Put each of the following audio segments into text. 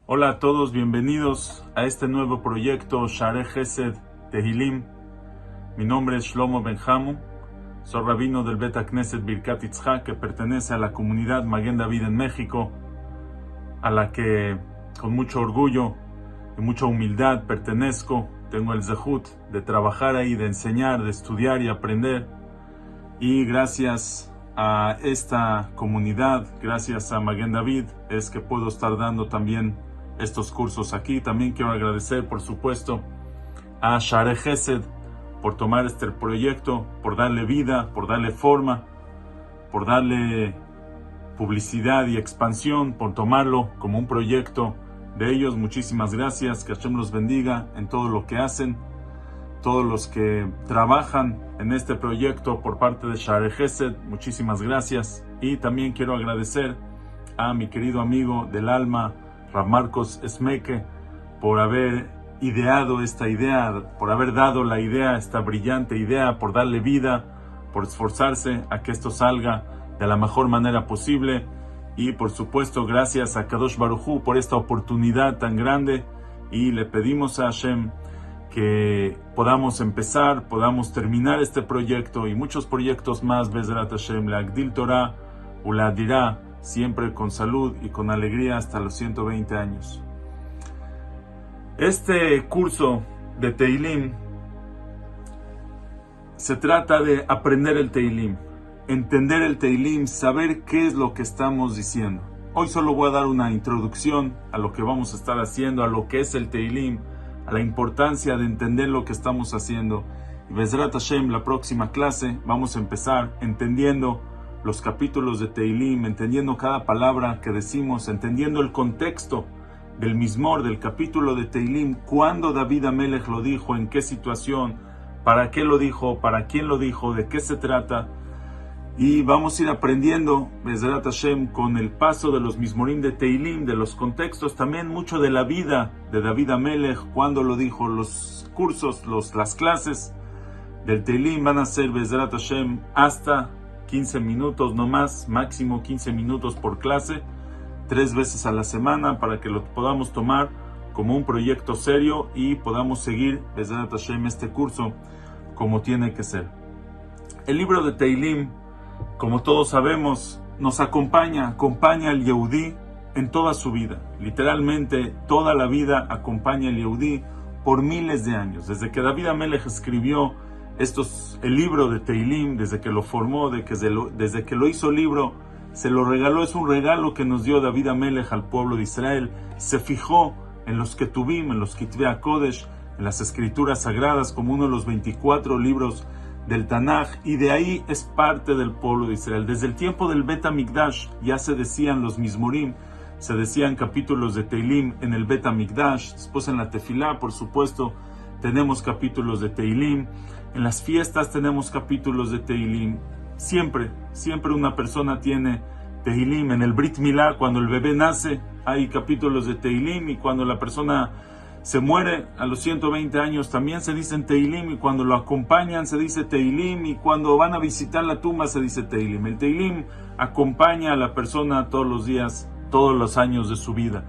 Hola a todos, bienvenidos a este nuevo proyecto Sharei Chesed Tehilim. Mi nombre es Shlomo Ben-Hamu, soy rabino del Bet HaKnesset Birkat Yitzhak, que pertenece a la comunidad Maguen David en México, a la que con mucho orgullo y mucha humildad pertenezco. Tengo el zehut de trabajar ahí, de enseñar, de estudiar y aprender. Y gracias a esta comunidad, gracias a Maguen David, es que puedo estar dando también estos cursos aquí. También quiero agradecer, por supuesto, a Sharei Chesed por tomar este proyecto, por darle vida, por darle forma, por darle publicidad y expansión, por tomarlo como un proyecto de ellos. Muchísimas gracias, que Hashem los bendiga en todo lo que hacen, todos los que trabajan en este proyecto por parte de Sharei Chesed, muchísimas gracias. Y también quiero agradecer a mi querido amigo del alma, Rav Marcos Esmeke, por haber ideado esta idea, por haber dado la idea, esta brillante idea, por darle vida, por esforzarse a que esto salga de la mejor manera posible. Y por supuesto, gracias a Kadosh Baruj Hu por esta oportunidad tan grande, y le pedimos a Hashem que podamos empezar, podamos terminar este proyecto y muchos proyectos más, Bezrat Hashem, la Agdil Torah u la Adirá, siempre con salud y con alegría hasta los 120 años. Este curso de Tehilim se trata de aprender el Tehilim, entender el Tehilim, saber qué es lo que estamos diciendo. Hoy solo voy a dar una introducción a lo que vamos a estar haciendo, a lo que es el Tehilim, a la importancia de entender lo que estamos haciendo. Y Bezrat Hashem, la próxima clase, vamos a empezar entendiendo los capítulos de Tehilim, entendiendo cada palabra que decimos, entendiendo el contexto del Mizmor, del capítulo de Tehilim, cuándo David Amelech lo dijo, en qué situación, para qué lo dijo, para quién lo dijo, de qué se trata. Y vamos a ir aprendiendo, Bezrat Hashem, con el paso de los Mizmorim de Tehilim, de los contextos, también mucho de la vida de David Amelech, cuándo lo dijo. Los cursos, las clases del Tehilim van a ser, Bezrat Hashem, hasta 15 minutos, no más, máximo 15 minutos por clase, 3 veces a la semana, para que lo podamos tomar como un proyecto serio y podamos seguir, Bezrat Hashem, este curso como tiene que ser. El libro de Tehilim, como todos sabemos, nos acompaña al Yehudí en toda su vida. Literalmente, toda la vida acompaña al Yehudí por miles de años. Desde que David Amelech escribió el libro de Tehilim, desde que lo formó, desde que lo hizo libro, se lo regaló. Es un regalo que nos dio David Amelech al pueblo de Israel. Se fijó en los Ketuvim, en los Kitvei HaKodesh, en las escrituras sagradas, como uno de los 24 libros del Tanaj, y de ahí es parte del pueblo de Israel. Desde el tiempo del Bet HaMikdash ya se decían los Mizmorim, se decían capítulos de Tehilim en el Bet HaMikdash. Después en la Tefilá, por supuesto, tenemos capítulos de Tehilim. En las fiestas tenemos capítulos de Tehilim. Siempre una persona tiene Tehilim. En el Brit Milá, cuando el bebé nace, hay capítulos de Tehilim, y cuando la persona se muere a los 120 años también se dicen Tehilim, y cuando lo acompañan se dice Tehilim, y cuando van a visitar la tumba se dice Tehilim. El Tehilim acompaña a la persona todos los días, todos los años de su vida.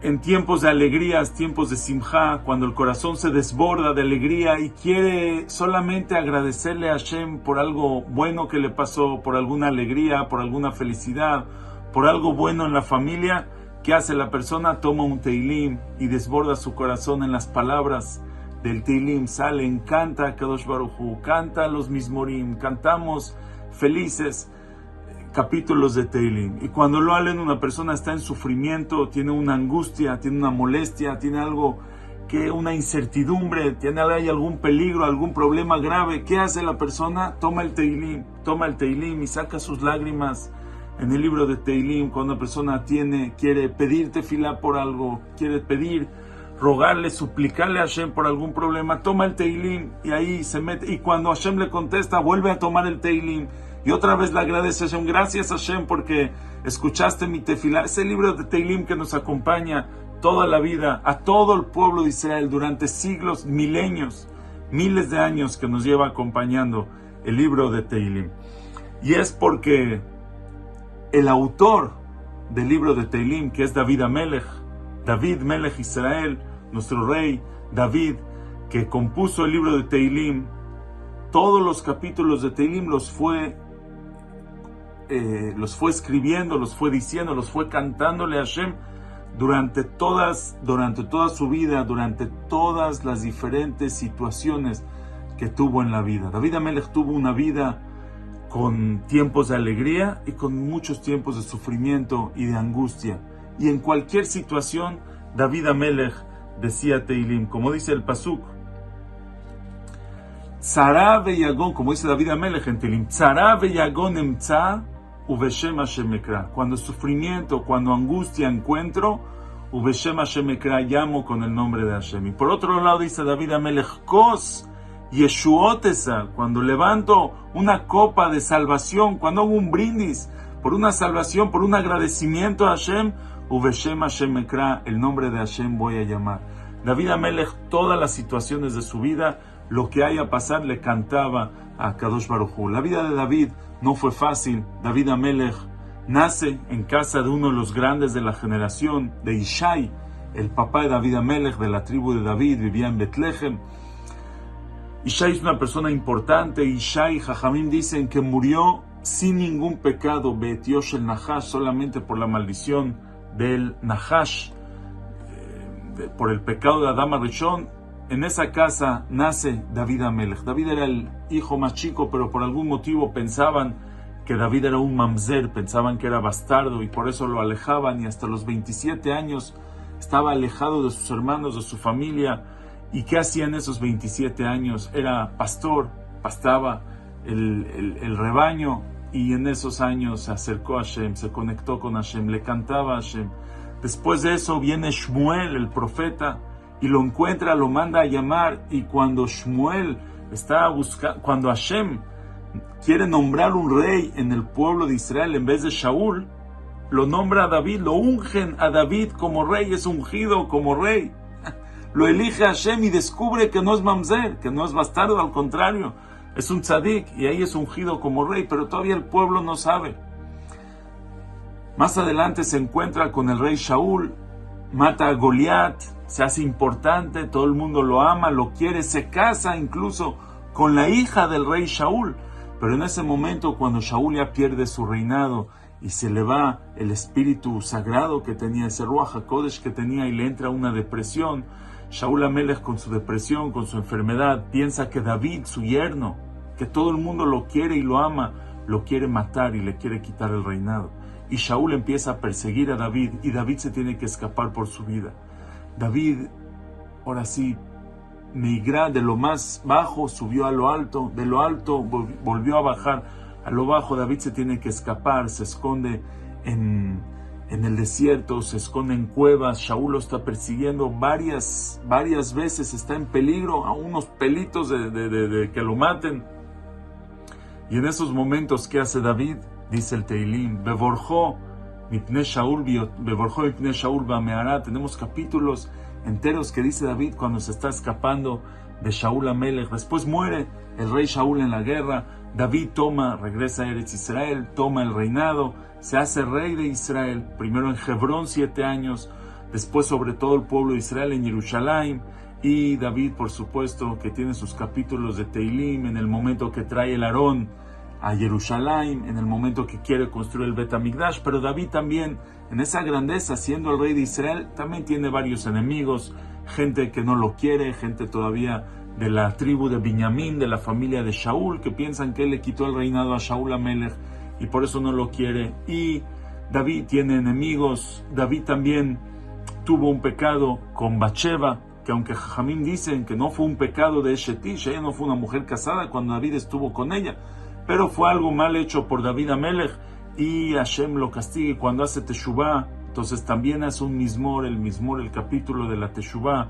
En tiempos de alegrías, tiempos de simjá, cuando el corazón se desborda de alegría y quiere solamente agradecerle a Hashem por algo bueno que le pasó, por alguna alegría, por alguna felicidad, por algo bueno en la familia, ¿qué hace la persona? Toma un Tehilim y desborda su corazón en las palabras del Tehilim. Salen, canta a Kadosh Baruj Hu, canta a los Mizmorim, cantamos felices capítulos de Tehilim. Y cuando lo hablan, una persona está en sufrimiento, tiene una angustia, tiene una molestia, tiene algo una incertidumbre, hay algún peligro, algún problema grave. ¿Qué hace la persona? Toma el Tehilim y saca sus lágrimas en el libro de Tehilim. Cuando una persona quiere pedir tefilá por algo, quiere rogarle, suplicarle a Hashem por algún problema, toma el Tehilim y ahí se mete. Y cuando Hashem le contesta, vuelve a tomar el Tehilim y otra vez le agradece a Hashem. Gracias Hashem porque escuchaste mi tefilá. Ese libro de Tehilim que nos acompaña toda la vida, a todo el pueblo de Israel durante siglos, milenios, miles de años, que nos lleva acompañando el libro de Teilim. Y es porque el autor del libro de Teilim, que es David Amelech, David Melech Israel, nuestro rey David, que compuso el libro de Teilim, todos los capítulos de Teilim los fue escribiendo, los fue diciendo, los fue cantándole a Hashem durante toda su vida, durante todas las diferentes situaciones que tuvo en la vida. David Amelech tuvo una vida con tiempos de alegría y con muchos tiempos de sufrimiento y de angustia. Y en cualquier situación, David Amelech decía Teilim, como dice el Pasuk, Tzara ve'yagon, como dice David Amelech en Teilim, Tzara ve'yagon emtza ubeshem Hashem ekra. Cuando sufrimiento, cuando angustia encuentro, ubeshem Hashem ekra, llamo con el nombre de Hashem. Y por otro lado dice David Amelech, Kos Yeshuot esa, cuando levanto una copa de salvación, cuando hago un brindis por una salvación, por un agradecimiento a Hashem, ubeshem Hashem ekra, el nombre de Hashem voy a llamar. David Amelech, todas las situaciones de su vida, lo que haya pasar, le cantaba a Kadosh Baruj Hu. La vida de David no fue fácil. David Amelech nace en casa de uno de los grandes de la generación, de Ishai, el papá de David Amelech, de la tribu de David, vivía en Betlehem. Ishai es una persona importante. Ishai, Jajamim dicen que murió sin ningún pecado, Be'etiosh el Nahash, solamente por la maldición del Nahash, por el pecado de Adán Rishon. En esa casa nace David Amelech. David era el hijo más chico, pero por algún motivo pensaban que David era un mamzer, pensaban que era bastardo y por eso lo alejaban, y hasta los 27 años estaba alejado de sus hermanos, de su familia. ¿Y qué hacía en esos 27 años? Era pastor, pastaba el rebaño, y en esos años se acercó a Hashem, se conectó con Hashem, le cantaba a Hashem. Después de eso viene Shmuel, el profeta, y lo encuentra, lo manda a llamar, y cuando Shmuel está buscando, cuando Hashem quiere nombrar un rey en el pueblo de Israel en vez de Shaul, lo nombra a David, lo ungen a David como rey, es ungido como rey. Lo elige Hashem y descubre que no es mamzer, que no es bastardo, al contrario, es un tzadik, y ahí es ungido como rey, pero todavía el pueblo no sabe. Más adelante se encuentra con el rey Shaul, mata a Goliat, se hace importante, todo el mundo lo ama, lo quiere, se casa incluso con la hija del rey Shaul. Pero en ese momento, cuando Shaul ya pierde su reinado y se le va el espíritu sagrado que tenía, ese Ruach HaKodesh que tenía, y le entra una depresión, Shaul Amelech, con su depresión, con su enfermedad, piensa que David, su yerno, que todo el mundo lo quiere y lo ama, lo quiere matar y le quiere quitar el reinado. Y Shaul empieza a perseguir a David, y David se tiene que escapar por su vida. David, ahora sí, migra de lo más bajo, subió a lo alto, de lo alto volvió a bajar a lo bajo. David se tiene que escapar, se esconde en el desierto, se esconde en cuevas. Shaul lo está persiguiendo varias veces, está en peligro, a unos pelitos de que lo maten. Y en esos momentos, ¿qué hace David? Dice el Teilim, Beborjó mipne Shaul ba'mehará. Tenemos capítulos enteros que dice David cuando se está escapando de Shaul Amelech. Después muere el rey Shaul en la guerra. David regresa a Eretz Israel, toma el reinado, se hace rey de Israel, primero en Hebrón 7 años, después sobre todo el pueblo de Israel en Jerusalén. Y David, por supuesto, que tiene sus capítulos de Teilim en el momento que trae el Aarón a Jerusalén, en el momento que quiere construir el Bet HaMikdash. Pero David también, en esa grandeza, siendo el rey de Israel, también tiene varios enemigos, gente que no lo quiere, gente todavía de la tribu de Binyamin, de la familia de Shaul, que piensan que él le quitó el reinado a Shaul Amelech y por eso no lo quiere. Y David tiene enemigos. David también tuvo un pecado con Bathsheba, que aunque Jajamim dicen que no fue un pecado de Eshetish, ella no fue una mujer casada cuando David estuvo con ella, pero fue algo mal hecho por David Amelech, y Hashem lo castiga. Y cuando hace Teshuvah, entonces también hace un Mizmor, el capítulo de la Teshuvah.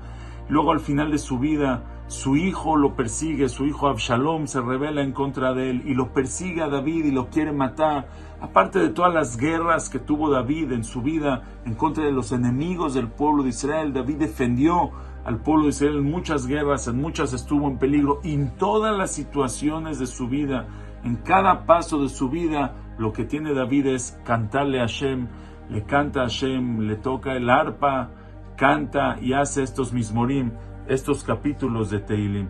Luego, al final de su vida, su hijo lo persigue, su hijo Absalom se rebela en contra de él y lo persigue a David y lo quiere matar. Aparte de todas las guerras que tuvo David en su vida en contra de los enemigos del pueblo de Israel, David defendió al pueblo de Israel en muchas guerras, en muchas estuvo en peligro, y en todas las situaciones de su vida, en cada paso de su vida, lo que tiene David es cantarle a Hashem, le canta a Hashem, le toca el arpa, canta y hace estos mismorim, estos capítulos de Teilim.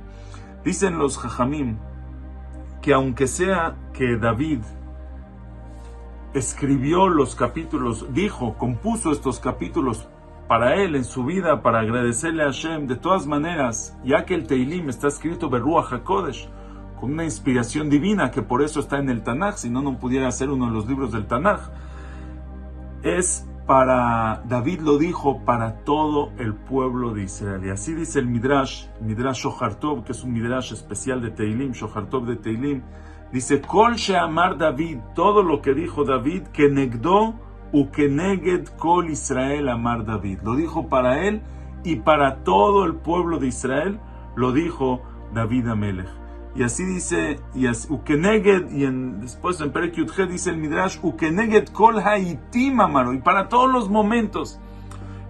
Dicen los Jajamim que aunque sea que David escribió los capítulos, compuso estos capítulos para él en su vida, para agradecerle a Hashem, de todas maneras, ya que el Teilim está escrito Beruach HaKodesh, con una inspiración divina, que por eso está en el Tanaj, si no, no pudiera ser uno de los libros del Tanaj, es para, David lo dijo, para todo el pueblo de Israel. Y así dice el Midrash Shohar Tov, que es un Midrash especial de Teilim, Shohar Tov de Teilim, dice, Kol she'amar David, todo lo que dijo David, que negdó u que neged Kol Israel amar David. Lo dijo para él y para todo el pueblo de Israel, lo dijo David Amelech. Y así dice, Ukeneged, y después en Perek Yudhe dice el Midrash, Ukeneged Kol Haitim Amaro, y para todos los momentos.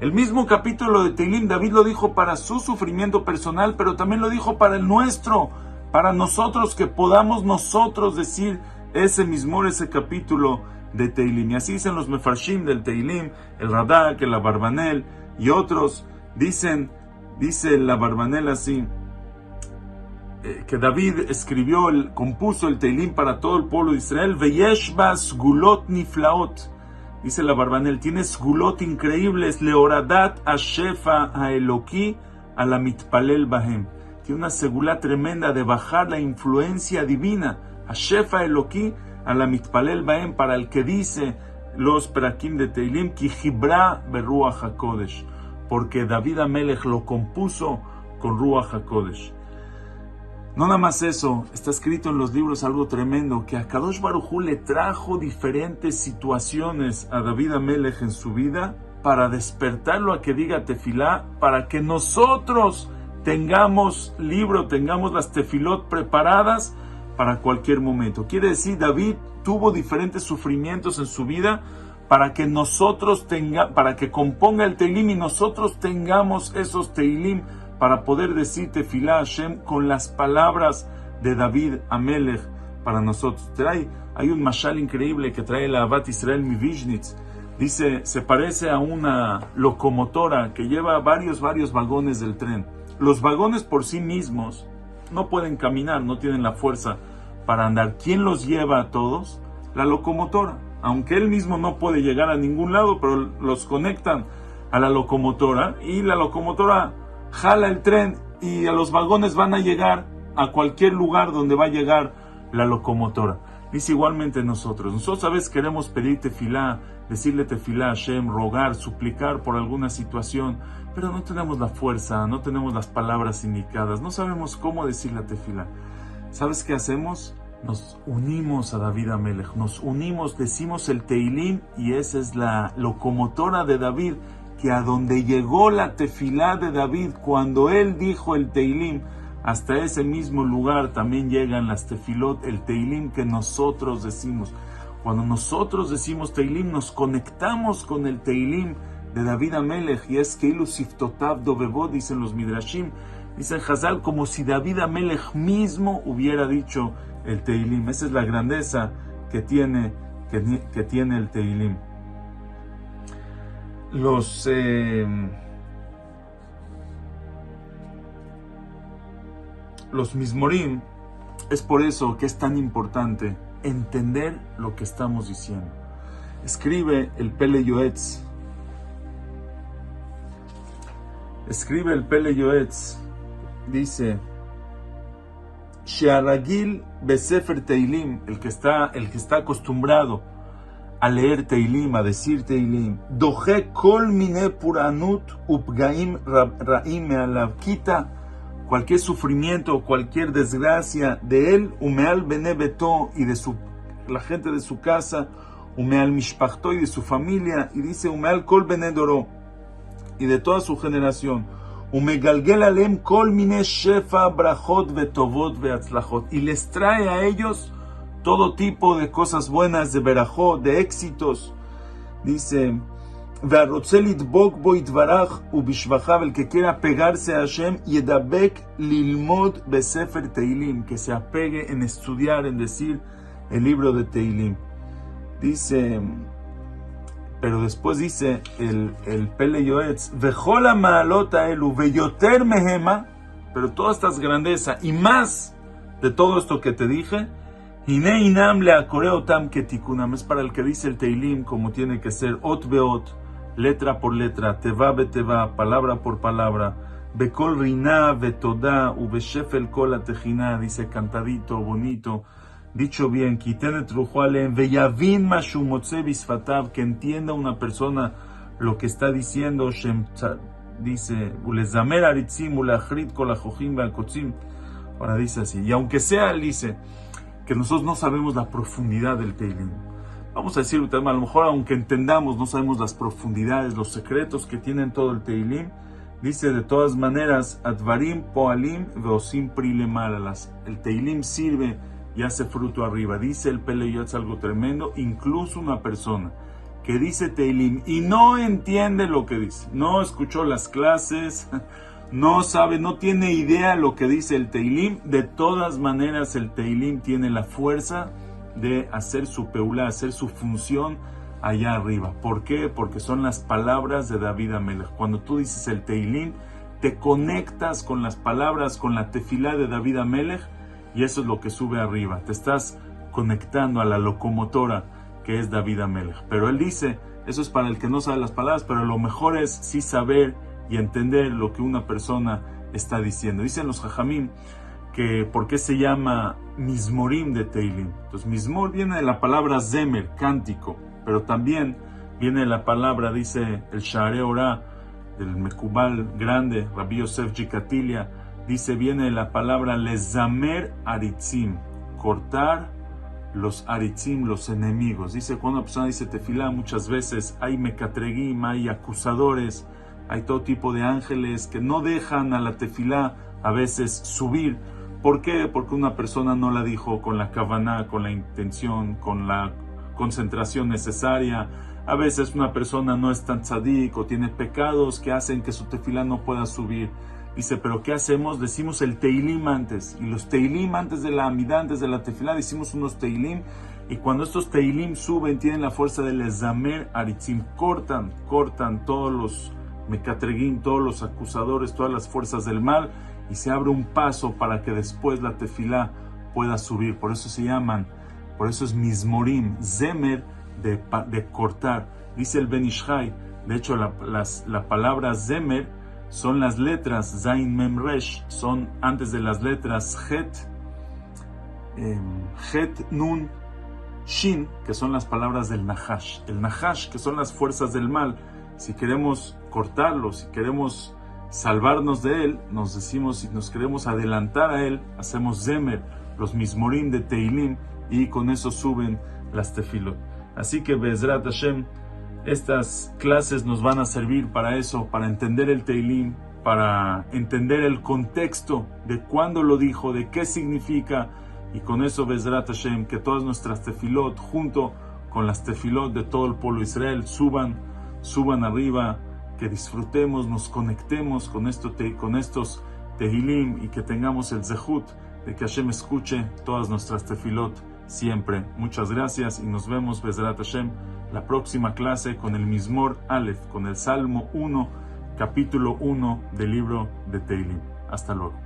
El mismo capítulo de Teilim, David lo dijo para su sufrimiento personal, pero también lo dijo para el nuestro, para nosotros, que podamos nosotros decir ese mismo, ese capítulo de Teilim. Y así dicen los Mefarshim del Teilim, el Radak, el Abarbanel y otros, dice el Abarbanel así, que David compuso el Teilim para todo el pueblo de Israel. Veyesh ba sgulot niflaot, dice la Barbanel, tiene sgulot increíbles, leoradat ashefa haeloki a la mitpalel bahem. Tiene una segula tremenda de bajar la influencia divina, ashefa eloki a la mitpalel bahem, para el que dice los perakim de Teilim, ki jibra beruach hakodesh, porque David Amelech lo compuso con ruach hakodesh. No nada más eso, está escrito en los libros algo tremendo, que a Kadosh Baruj Hu le trajo diferentes situaciones a David Amelech en su vida para despertarlo a que diga tefilá, para que nosotros tengamos las tefilot preparadas para cualquier momento. Quiere decir, David tuvo diferentes sufrimientos en su vida para que para que componga el Teilim y nosotros tengamos esos Teilim para poder decir tefilá a Hashem con las palabras de David Amelech para nosotros. Hay un mashal increíble que trae la Ahavat Israel Mivizhnitz. Dice, se parece a una locomotora que lleva varios vagones del tren. Los vagones por sí mismos no pueden caminar, no tienen la fuerza para andar. ¿Quién los lleva a todos? La locomotora. Aunque él mismo no puede llegar a ningún lado, pero los conectan a la locomotora y la locomotora jala el tren y a los vagones van a llegar a cualquier lugar donde va a llegar la locomotora. Dice igualmente nosotros a veces queremos pedir tefilá, decirle tefilá a Hashem, rogar, suplicar por alguna situación, pero no tenemos la fuerza, no tenemos las palabras indicadas, no sabemos cómo decir la tefilá. ¿Sabes qué hacemos? Nos unimos a David Amelech, nos unimos, decimos el Teilim, y esa es la locomotora de David, que a donde llegó la tefilá de David, cuando él dijo el Teilim, hasta ese mismo lugar también llegan las tefilot, el Teilim que nosotros decimos. Cuando nosotros decimos Teilim, nos conectamos con el Teilim de David Amelech, y es que Ilu Siftotav Dovevot, dicen los Midrashim, dicen Hazal, como si David Amelech mismo hubiera dicho el Teilim. Esa es la grandeza que tiene el Teilim. Los Mismorim, es por eso que es tan importante entender lo que estamos diciendo. Escribe el Pele Yoetz, dice She'aragil besefer Teilim, el que está acostumbrado a leer Teilim, a decir Teilim, doje kol mine puranut upgaim ra'im me'alav, quita cualquier sufrimiento, cualquier desgracia de él, umeal bene beto, y de la gente de su casa, umeal mishpachto, y de su familia, y dice umeal kol bene doro, y de toda su generación, umegalgel alem kol mine shefa brachot vetovot veatzlachot, y les trae a ellos todo tipo de cosas buenas, de berajot, de éxitos. Dice Ve'arotzelit bok bo itvarach ubishvachav, el que quiera pegarse a Hashem, yedabek lilmod besefer Teilim, que se apegue en estudiar, en decir el libro de Teilim. Dice, pero después dice el Pele Yoetz, Vejol ha'ma'alot ha'elu veyoter mehema, pero todas estas grandezas y más de todo esto que te dije, Hine inam leakore otam ketikunam, es para el que dice el Teilim como tiene que ser, ot beot, letra por letra, teva beteva, palabra por palabra, bekol rina vetoda, ubeshefel kol atejina, dice cantadito, bonito, dicho bien, kitenet rujuale, veyavin mashu motze bisfatav, que entienda una persona lo que está diciendo, dice, ulezamer aritzim, ulachrit kol ajochim ve'akotzim. Ahora dice así, y aunque sea, él dice, que nosotros no sabemos la profundidad del Teilim. Vamos a decir, a lo mejor aunque entendamos, no sabemos las profundidades, los secretos que tienen todo el Teilim. Dice de todas maneras, Advarim poalim veosim prilemalalas. El Teilim sirve y hace fruto arriba. Dice el Pele Yoetz algo tremendo, incluso una persona que dice Teilim y no entiende lo que dice, no escuchó las clases, no sabe, no tiene idea lo que dice el Teilim, de todas maneras el Teilim tiene la fuerza de hacer su peulá, hacer su función allá arriba. ¿Por qué? Porque son las palabras de David Amelech. Cuando tú dices el Teilim, te conectas con las palabras, con la tefilá de David Amelech, y eso es lo que sube arriba. Te estás conectando a la locomotora que es David Amelech. Pero él dice, eso es para el que no sabe las palabras, pero lo mejor es sí saber y entender lo que una persona está diciendo. Dicen los Jajamim que por qué se llama Mizmorim de Teilim. Entonces Mizmor viene de la palabra Zemer, cántico, pero también viene de la palabra, dice el Sha'arei Orah, del Mekubal grande, Rabbi Yosef Jikatilia, dice, viene de la palabra Lezamer Aritzim, cortar los Aritzim, los enemigos. Dice, cuando una persona dice tefilá, muchas veces hay mekatregim, hay acusadores, hay todo tipo de ángeles que no dejan a la tefilá a veces subir. ¿Por qué? Porque una persona no la dijo con la kavaná, con la intención, con la concentración necesaria. A veces una persona no es tan tzadik o tiene pecados que hacen que su tefilá no pueda subir. Dice, ¿pero qué hacemos? Decimos el Teilim antes. Y los Teilim antes de la Amidá, antes de la tefilá, decimos unos Teilim. Y cuando estos Teilim suben, tienen la fuerza del Lezamer Aritzim. Cortan todos los mekatregim, todos los acusadores, todas las fuerzas del mal, y se abre un paso para que después la tefilá pueda subir. Por eso se llaman, por eso es Mizmorim, Zemer, de cortar. Dice el Ben Ishai, de hecho la palabra Zemer son las letras Zain Mem Resh, son antes de las letras Het Nun Shin, que son las palabras del Nahash. El Nahash, que son las fuerzas del mal. Si queremos cortarlo, si queremos salvarnos de él, nos decimos, si nos queremos adelantar a él, hacemos Zemer, los Mizmorim de Teilim, y con eso suben las tefilot. Así que Be'ezrat Hashem, estas clases nos van a servir para eso, para entender el Teilim, para entender el contexto de cuándo lo dijo, de qué significa, y con eso Be'ezrat Hashem, que todas nuestras tefilot, junto con las tefilot de todo el pueblo de Israel, suban arriba, que disfrutemos, nos conectemos con estos Tehilim y que tengamos el zehut de que Hashem escuche todas nuestras tefilot siempre. Muchas gracias y nos vemos, Be'ezrat Hashem, la próxima clase con el Mizmor Aleph, con el Salmo 1, capítulo 1 del libro de Tehilim. Hasta luego.